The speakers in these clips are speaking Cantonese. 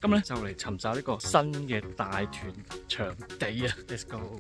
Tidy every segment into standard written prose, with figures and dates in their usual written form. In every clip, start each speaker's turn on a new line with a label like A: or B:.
A: 咁咧就嚟尋找呢個新嘅大團場地啊 ！Let's go！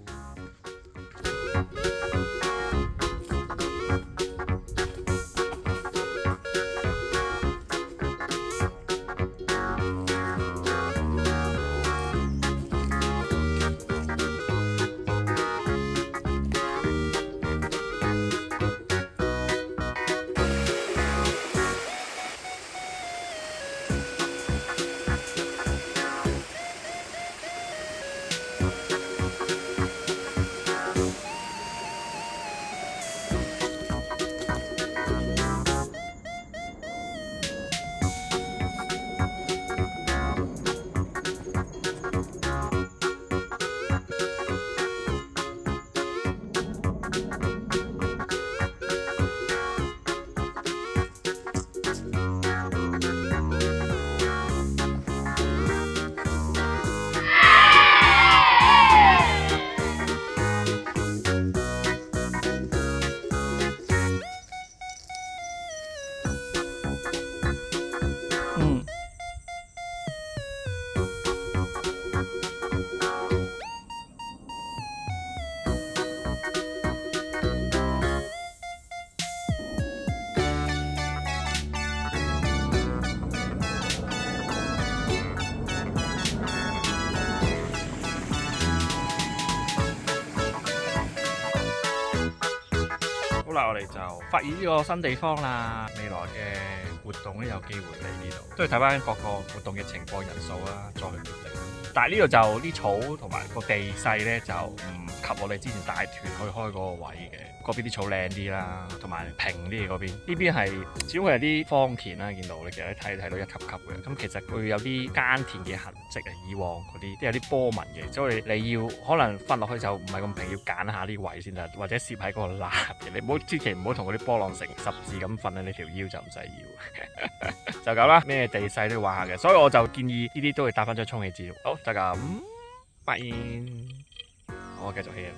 A: 好啦，我哋就發現呢個新地方啦。未來嘅活動咧有機會嚟呢度，都要睇翻各個活動嘅情況人數啦，再去決定。但係呢度就啲草同埋個地勢咧就唔及我哋之前大團去開嗰個位嘅。嗰邊啲草靚啲啦，同埋平啲嘅嗰邊。呢邊係只會係啲荒田啦，見到你其實睇到一級級嘅。咁其實佢有啲耕田嘅痕跡啊，以往嗰啲有啲波紋嘅，所以你要可能瞓落去就唔係咁平，要揀下呢位先得，或者攝喺嗰個罅嘅。你唔好千祈唔好同嗰啲波浪成十字咁瞓咧，你條腰就唔使要。就咁啦，咩地勢都要玩下嘅，所以我就建議呢啲都會帶翻張充氣紙。好，就咁，拜。我繼續 hea。